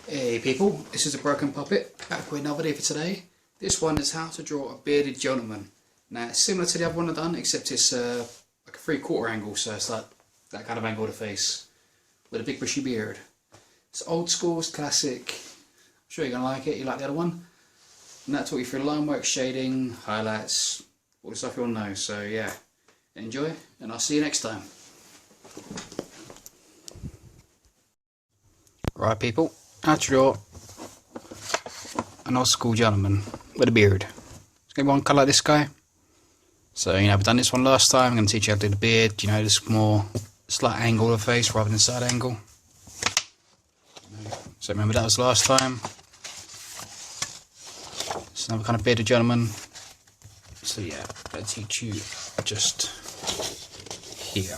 Hey people, this is a Broken Puppet, back with another video for today. This one is how to draw a bearded gentleman. Now it's similar to the other one I've done, except it's like a 3/4 angle, so it's like that kind of angle of the face, with a big bushy beard. It's old school, it's classic. I'm sure you're going to like it, you like the other one. And that taught you through line work, shading, highlights, all the stuff you want to know. So yeah, enjoy, and I'll see you next time. Right people, how to draw an old school gentleman with a beard. It's going to be one colour like this guy. So you know, I've done this one last time. I'm going to teach you how to do the beard. You know, this more slight angle of the face rather than side angle. So remember that was last time. It's another kind of bearded gentleman. So yeah, I'll teach you just here.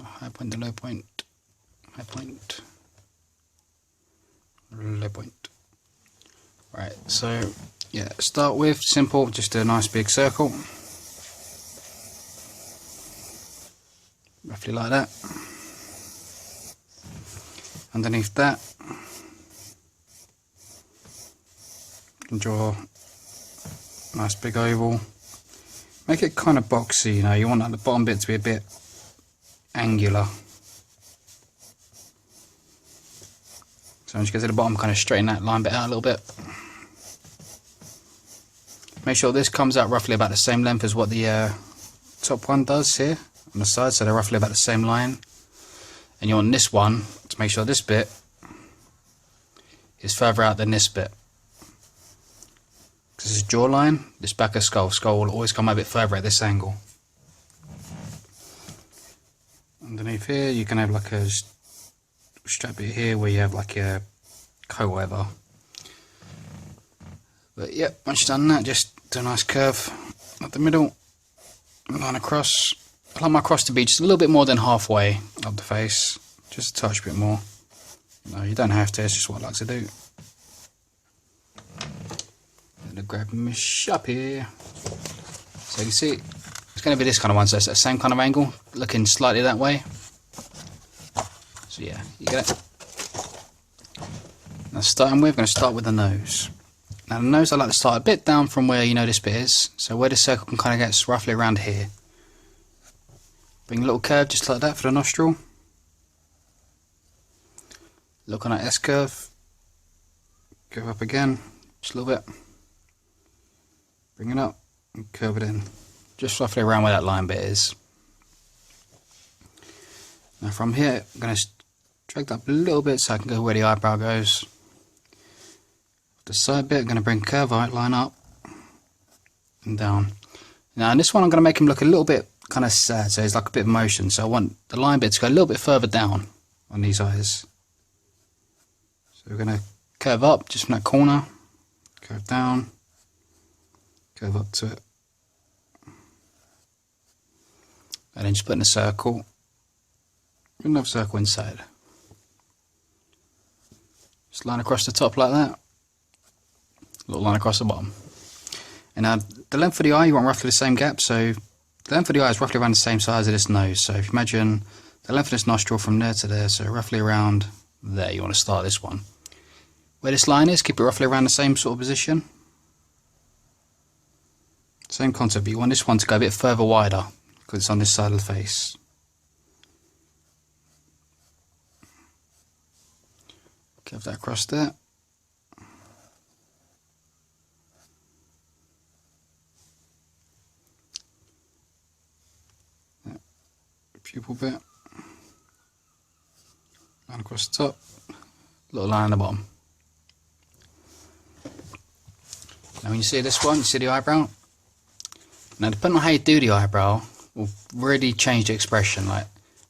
High point to low point. High point, low point. Right, so yeah, start with simple, just do a nice big circle, roughly like that. Underneath that, you can draw a nice big oval. Make it kind of boxy, you know, you want like the bottom bit to be a bit angular. So once you get to the bottom, kind of straighten that line bit out a little bit. Make sure this comes out roughly about the same length as what the top one does here on the side, so they're roughly about the same line. And you want this one to make sure this bit is further out than this bit. Because this is jawline, this back of skull will always come a bit further at this angle. Underneath here, you can have like a strap bit here where you have like a coat or whatever. But yeah, once you've done that, just do a nice curve up the middle, line across. I like my cross to be just a little bit more than halfway up the face, just a touch bit more. No, you don't have to, it's just what I like to do. I'm gonna grab my shop here. So you can see, it's going to be this kind of one, so it's that same kind of angle, looking slightly that way. So yeah, you get it. Now starting with, I'm going to start with the nose. Now the nose I like to start a bit down from where you know this bit is, so where the circle can kind of get roughly around here. Bring a little curve just like that for the nostril. Look on that S curve. Go up again, just a little bit. Bring it up and curve it in. Just roughly around where that line bit is. Now from here, I'm going to drag that up a little bit so I can go where the eyebrow goes. The side bit, I'm going to bring curve line up and down. Now in this one, I'm going to make him look a little bit kind of sad, so there's like a bit of motion. So I want the line bit to go a little bit further down on these eyes. So we're going to curve up just from that corner, curve down, curve up to it, and then just put in a circle. Another circle inside. Just line across the top like that. Little line across the bottom. And now the length of the eye, you want roughly the same gap. So the length of the eye is roughly around the same size as this nose. So if you imagine the length of this nostril from there to there, so roughly around there, you want to start this one. Where this line is, keep it roughly around the same sort of position. Same concept, but you want this one to go a bit further wider because it's on this side of the face. Curve that across there. Pupil bit. Line across the top. Little line on the bottom. Now when you see this one, you see the eyebrow. Now depending on how you do the eyebrow will really change the expression. Like,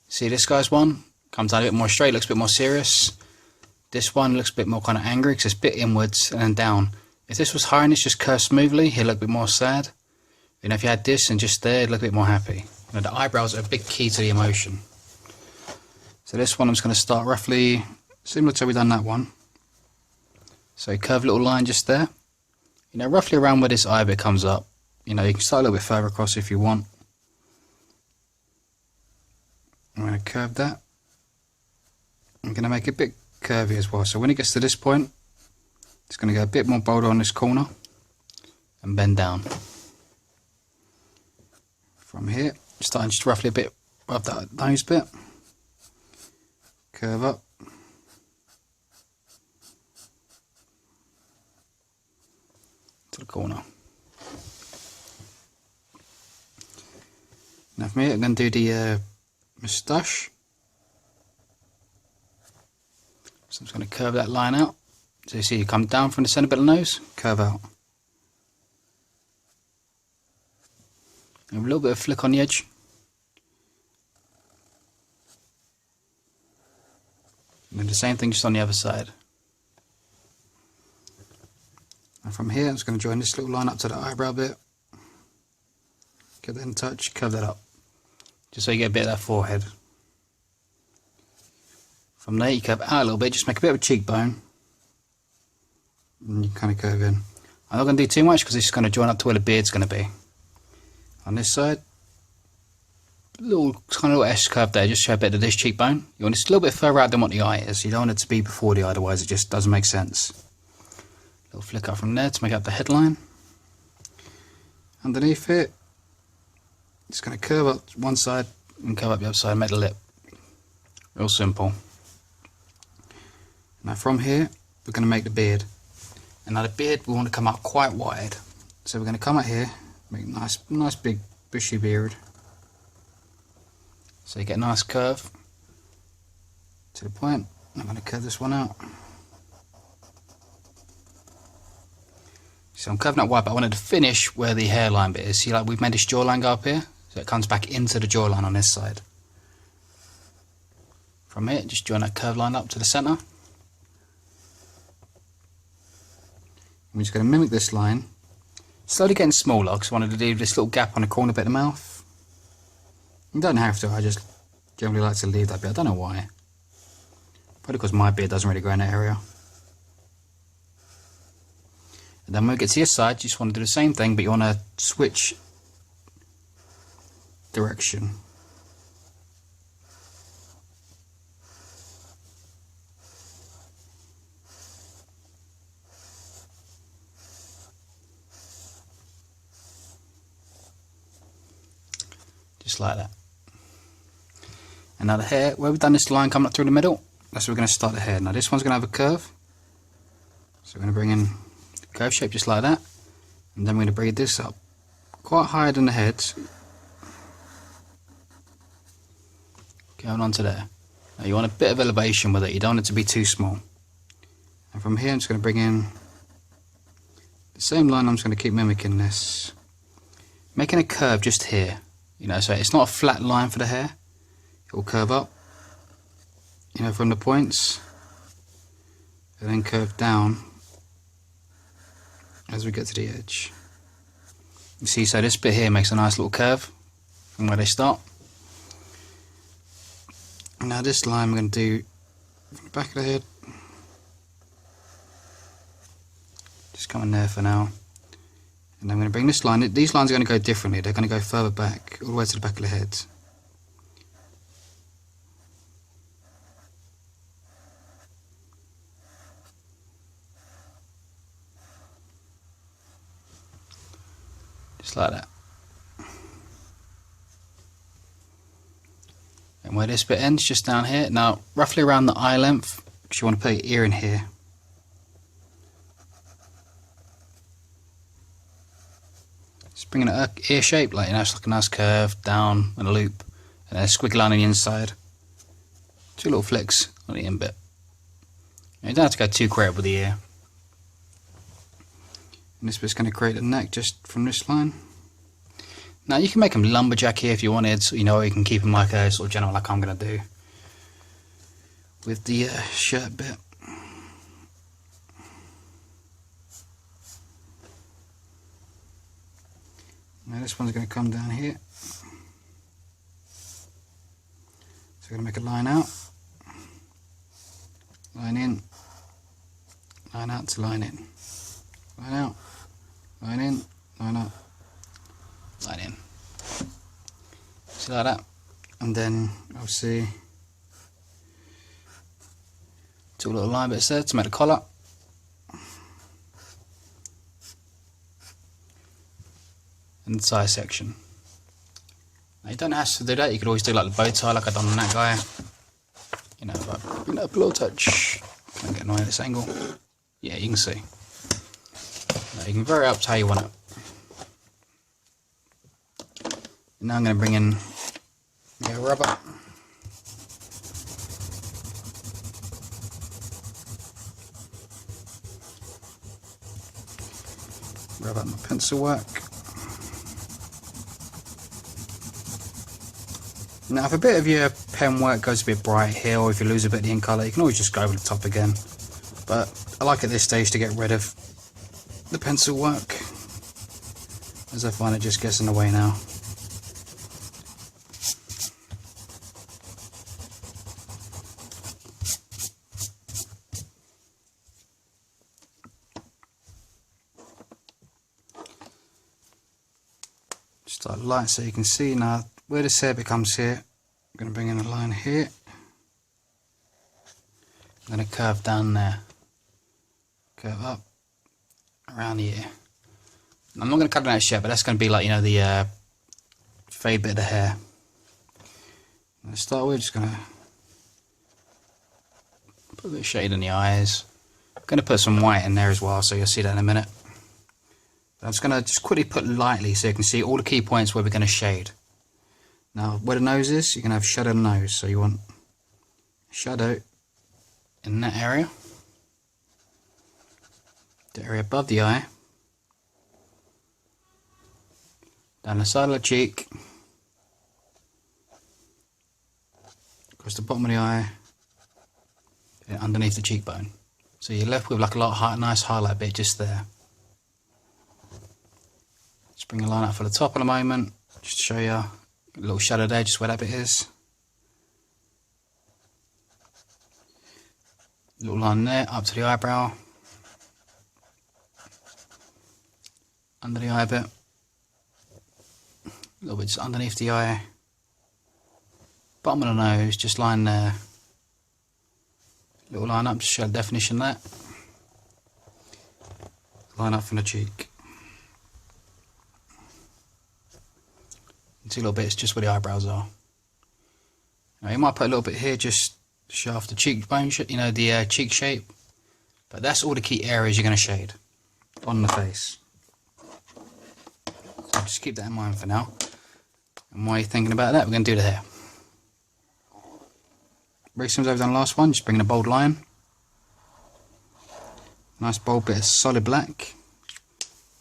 see this guy's one? Comes down a bit more straight, looks a bit more serious. This one looks a bit more kind of angry because it's a bit inwards and then down. If this was higher and it's just curved smoothly, he'd look a bit more sad. And if you had this and just there, it'd look a bit more happy. You know, the eyebrows are a big key to the emotion. So this one I'm just going to start roughly similar to how we've done that one. So curve a little line just there. You know, roughly around where this eye bit comes up. You know, you can start a little bit further across if you want. I'm going to curve that. I'm going to make it a bit curvy as well, so when it gets to this point, it's going to go a bit more bolder on this corner and bend down. From here, starting just roughly a bit above that nose bit, curve up, to the corner. Now from here, I'm going to do the moustache. So I'm just going to curve that line out. So you see, you come down from the centre bit of the nose, curve out. And a little bit of flick on the edge. And then the same thing just on the other side. And from here, I'm just going to join this little line up to the eyebrow bit. Get that in touch, curve that up. Just so you get a bit of that forehead. From there, you curve out a little bit, just make a bit of a cheekbone. And you kind of curve in. I'm not going to do too much because it's going to join up to where the beard's going to be. On this side, kind of little S curve there, just show a bit of this cheekbone. You want it a little bit further out than what the eye is. You don't want it to be before the eye, otherwise it just doesn't make sense. Little flick up from there to make up the headline. Underneath it, it's going to curve up one side and curve up the other side and make the lip. Real simple. Now from here, we're going to make the beard. And now the beard, we want to come up quite wide. So we're going to come out here, make a nice big bushy beard. So you get a nice curve to the point. I'm going to curve this one out. So I'm curving that wide, but I wanted to finish where the hairline bit is. See, like we've made this jawline go up here, so it comes back into the jawline on this side. From here, just join that curved line up to the centre. We're just going to mimic this line, slowly getting smaller because I wanted to leave this little gap on the corner bit of the mouth. You don't have to, I just generally like to leave that bit, I don't know why. Probably because my beard doesn't really grow in that area. And then when we get to your side, you just want to do the same thing, but you want to switch direction. Just like that. And now the hair, where we've done this line coming up through the middle, that's where we're going to start the hair. Now this one's going to have a curve. So we're going to bring in the curve shape just like that. And then we're going to breathe this up quite higher than the head. Going on to there. Now you want a bit of elevation with it, you don't want it to be too small. And from here I'm just going to bring in the same line, I'm just going to keep mimicking this. Making a curve just here. You know, so it's not a flat line for the hair. It will curve up, you know, from the points, and then curve down as we get to the edge. You see, so this bit here makes a nice little curve from where they start. And now this line we're going to do from the back of the head. Just come in there for now. And I'm going to bring this line, these lines are going to go differently, they're going to go further back, all the way to the back of the head. Just like that. And where this bit ends, just down here, now roughly around the eye length, because you want to put your ear in here. Just bringing an ear shape, like, you know, it's like a nice curve down and a loop, and then a squiggly line on the inside. Two little flicks on the end bit. And you don't have to go too creative with the ear. And this bit's going to create a neck just from this line. Now you can make them lumberjack here if you wanted, you know, or you can keep them like a sort of general, like I'm going to do with the shirt bit. Now this one's going to come down here. So we're going to make a line out, line in, line out to line in, line out, line in, line out, line in. See like that. and then obviously 2 little line bits there to make the collar. And the tie section. Now you don't have to do that, you could always do like the bow tie like I've done on that guy. You know, but bring that up a little touch. Can't get annoying at this angle. Yeah, you can see. Now you can vary it up to how you want it. And now I'm going to bring in the rubber. Rub out my pencil work. Now if a bit of your pen work goes a bit bright here, or if you lose a bit of the ink colour, you can always just go over the top again. But I like at this stage to get rid of the pencil work, as I find it just gets in the way now. Just like light so you can see now where this hair becomes here. I'm going to bring in a line here. I'm going to curve down there. Curve up around here. I'm not going to cut it out yet, but that's going to be like, you know, the fade bit of the hair. To start with, just going to put a bit of shade in the eyes. I'm going to put some white in there as well, so you'll see that in a minute. But I'm just going to just quickly put lightly so you can see all the key points where we're going to shade. Now, where the nose is, you're going to have shadow nose, so you want shadow in that area. The area above the eye. Down the side of the cheek. Across the bottom of the eye. And underneath the cheekbone. So you're left with like a nice highlight bit just there. Just bring a line up for the top in a moment, just to show you a little shadow there, just where that bit is. Little line there, up to the eyebrow. Under the eye bit. A little bit just underneath the eye. Bottom of the nose, just line there. Little line up to show the definition there. Line up from the cheek. And 2 little bits just where the eyebrows are. Now you might put a little bit here just to show off the cheekbone, you know, the cheek shape. But that's all the key areas you're going to shade on the face. So just keep that in mind for now. And while you're thinking about that, we're going to do the hair. Very similar as I've done the last one, just bring in a bold line. Nice bold bit of solid black.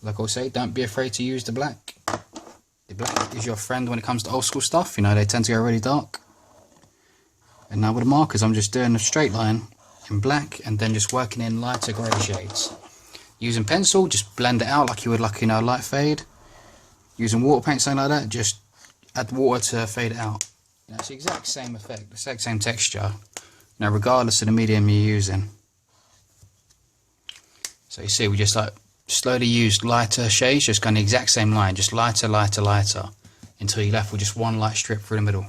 Like I say, don't be afraid to use the black. The black is your friend when it comes to old school stuff, you know, they tend to go really dark. And now with the markers, I'm just doing a straight line in black and then just working in lighter grey shades. Using pencil, just blend it out like you would like, you know, light fade. Using water paint, something like that, just add water to fade it out. You know, it's the exact same effect, the exact same texture, you know, regardless of the medium you're using. So you see, we just like slowly used lighter shades, just kind of the exact same line, just lighter, lighter, lighter, until you're left with just one light strip through the middle.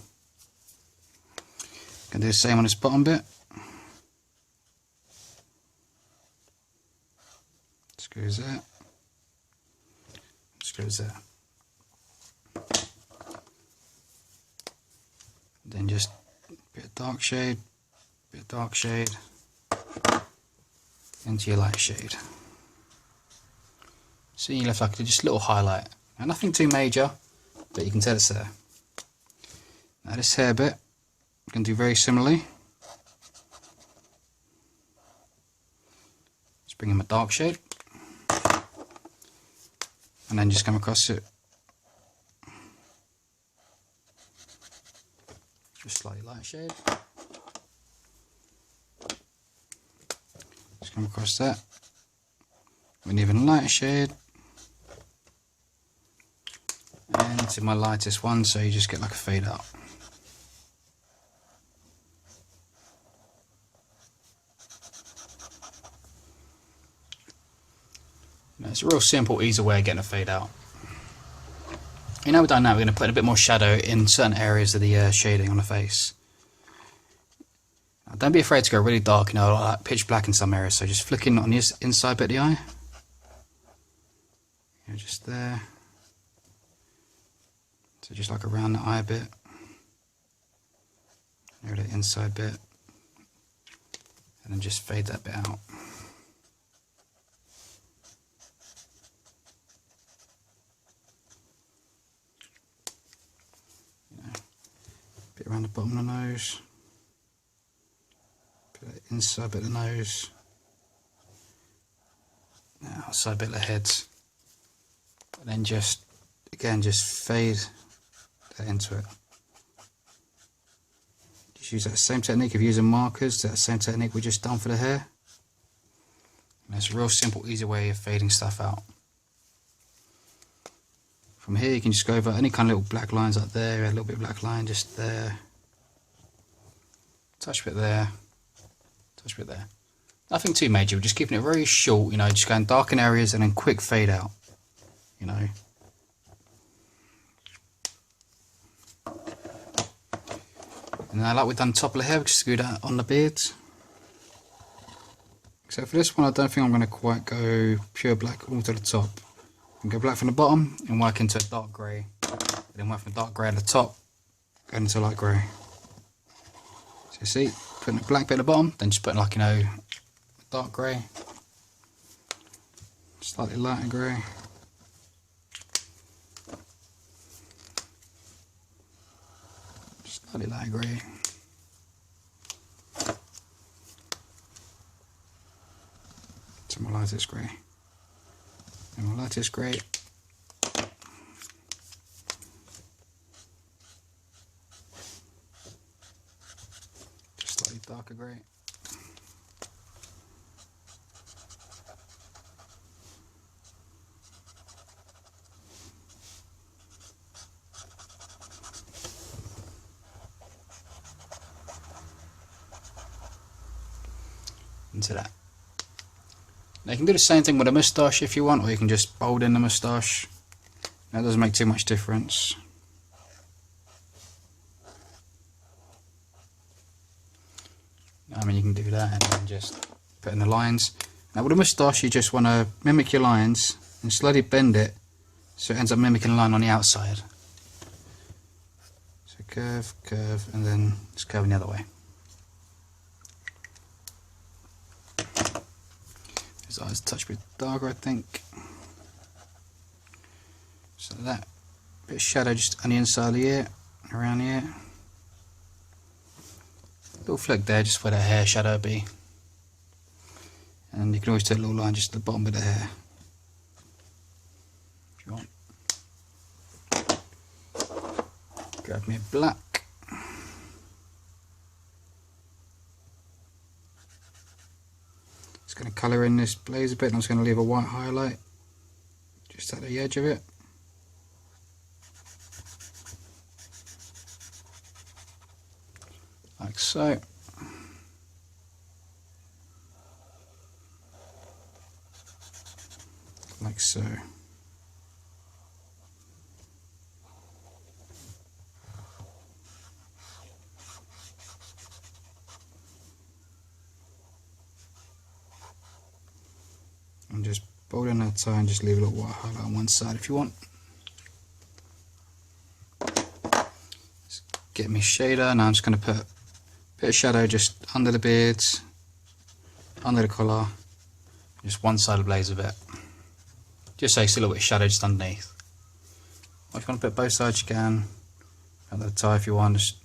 Gonna do the same on this bottom bit. Screws there. Screws there. Then just a bit of dark shade, into your light shade. So you left like just a little highlight. Now nothing too major, but you can tell it's there. Now this hair bit, I'm going to do very similarly. Just bring in my dark shade. And then just come across it. Just slightly light shade. Just come across that. With an even lighter shade. And into my lightest one, so you just get like a fade out. Now, it's a real simple, easy way of getting a fade out. You know, we've done that, we're going to put a bit more shadow in certain areas of the shading on the face. Now, don't be afraid to go really dark, you know, like pitch black in some areas. So just flicking on the inside bit of the eye. Yeah, just there. So just like around the eye a bit. There, the inside bit. And then just fade that bit out. Bit around the bottom of the nose, bit of the inside bit of the nose, now outside bit of the head, and then just again just fade that into it. Just use that same technique of using markers, that same technique we just done for the hair. And it's a real simple, easy way of fading stuff out. From here you can just go over any kind of little black lines up there, a little bit of black line just there, touch bit there, touch bit there. Nothing too major, we're just keeping it very short, you know, just going dark in areas and then quick fade out, you know. And now like we've done top of the hair, we just screw that on the beards. So for this one I don't think I'm going to quite go pure black all to the top. And go black from the bottom and work into a dark grey, and then work from a dark grey at the top, go into light grey. So you see, putting a black bit at the bottom, then just putting like, you know, dark grey, slightly lighter grey, slightly lighter grey, some more lightest grey. And my lightest grey, just slightly darker grey, into that. Now you can do the same thing with a moustache if you want, or you can just bold in the moustache. That doesn't make too much difference. I mean, you can do that and then just put in the lines. Now with a moustache you just want to mimic your lines and slowly bend it so it ends up mimicking a line on the outside. So curve, curve, and then just curving the other way. His eyes a touch bit darker, I think. So that bit of shadow just on the inside of the ear, around the ear. Little flick there, just where that hair shadow be. And you can always take a little line just at the bottom of the hair, if you want. Grab me a black. Just going to colour in this blaze a bit, and I'm just going to leave a white highlight just at the edge of it. Like so. Like so. And just bold in that side and just leave a little white highlight on one side if you want. Just get me shader. Now I'm just going to put a bit of shadow just under the beards, under the collar, just one side of the blaze a bit. Just so you see a little bit of shadow just underneath. Or if you want to put both sides you can, at the tie if you want, just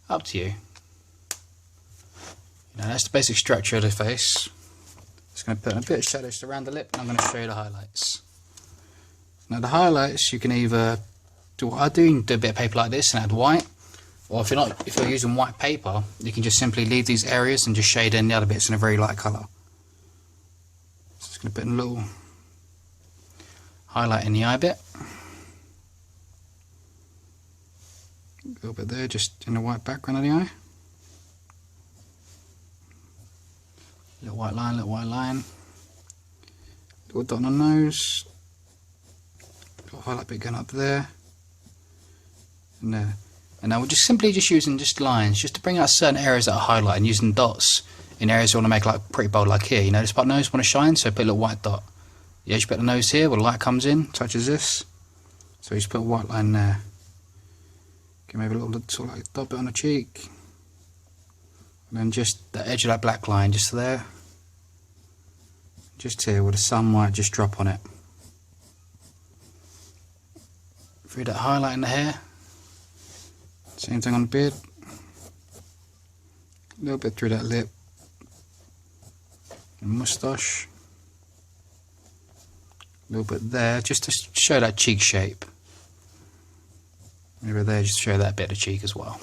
up to you. That's the basic structure of the face. Just going to put a bit of shadow just around the lip, and I'm going to show you the highlights. Now the highlights you can either do what I do, you can do a bit of paper like this and add white, or if you're using white paper, you can just simply leave these areas and just shade in the other bits in a very light colour. So just going to put in a little highlight in the eye bit. A little bit there, just in the white background of the eye. Little white line, little white line. Little dot on the nose. Little highlight bit going up there. and there. And now we're just simply using lines just to bring out certain areas that are highlighted, and using dots in areas you want to make like pretty bold, like here. You know, this part of the nose want to shine, so put a little white dot. The edge bit of the nose here where the light comes in, touches this. So you just put a white line there. Okay, maybe a little sort of like dot bit on the cheek. And then just the edge of that black line, just there. Just here where the sun might just drop on it. Through that highlight in the hair. Same thing on the beard. A little bit through that lip. And moustache. A little bit there, just to show that cheek shape. Maybe there, just to show that bit of cheek as well.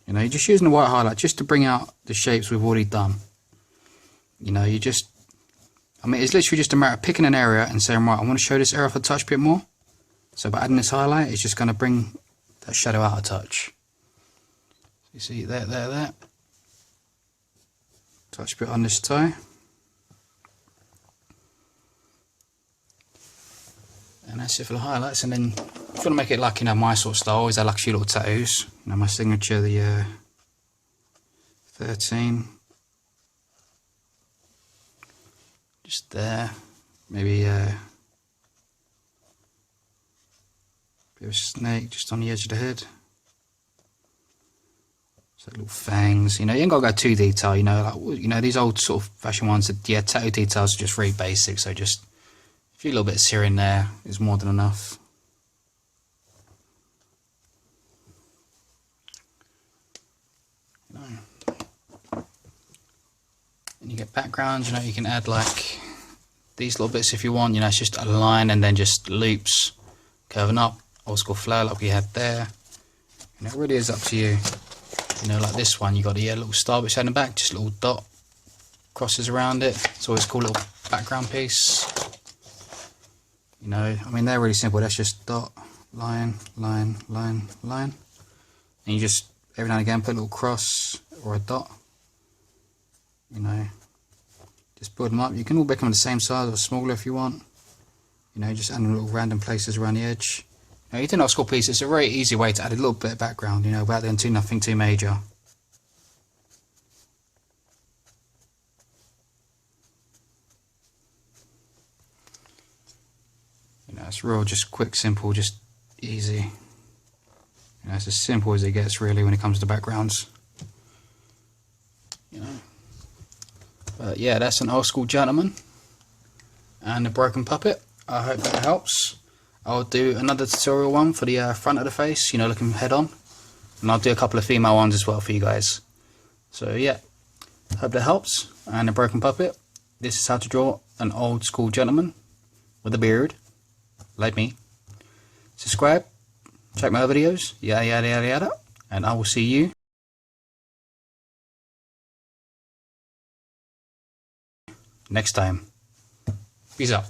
You know, you're just using the white highlight just to bring out the shapes we've already done. You know, I mean, it's literally just a matter of picking an area and saying, right, I want to show this area off a touch bit more. So by adding this highlight, it's just going to bring that shadow out a touch. You see there. Touch bit on this toe. And that's it for the highlights. And then if you want to make it like, you know, my sort of style, I always have like a few little tattoos. You know, my signature, the 13. Just there. Maybe bit of a snake just on the edge of the head. So little fangs. You know, you ain't got to go too detailed. You know, like, you know, these old sort of fashion ones. Yeah, tattoo details are just really basic. So just a few little bits here and there is more than enough. You know. And you get backgrounds. You know, you can add like these little bits if you want. You know, it's just a line and then just loops curving up, old school flow like we had there. And it really is up to you. You know, like this one, you got a little star which in the back, just a little dot crosses around it. It's always a cool little background piece. You know, I mean, they're really simple. That's just dot, line, line, line, line. And you just every now and again put a little cross or a dot. You know, just build them up. You can all make them the same size or smaller if you want. You know, just adding little random places around the edge. Now, you do an old school piece. It's a very easy way to add a little bit of background, you know, without doing nothing too major. You know, it's real, just quick, simple, just easy. You know, it's as simple as it gets really when it comes to backgrounds. You know. But yeah, that's an old school gentleman and a broken puppet. I hope that helps. I'll do another tutorial one for the front of the face, you know, looking head on. And I'll do a couple of female ones as well for you guys. So yeah, hope that helps. And a broken puppet. This is how to draw an old school gentleman with a beard, like me. Subscribe, check my other videos, yada yada yada yada. And I will see you next time. Peace out.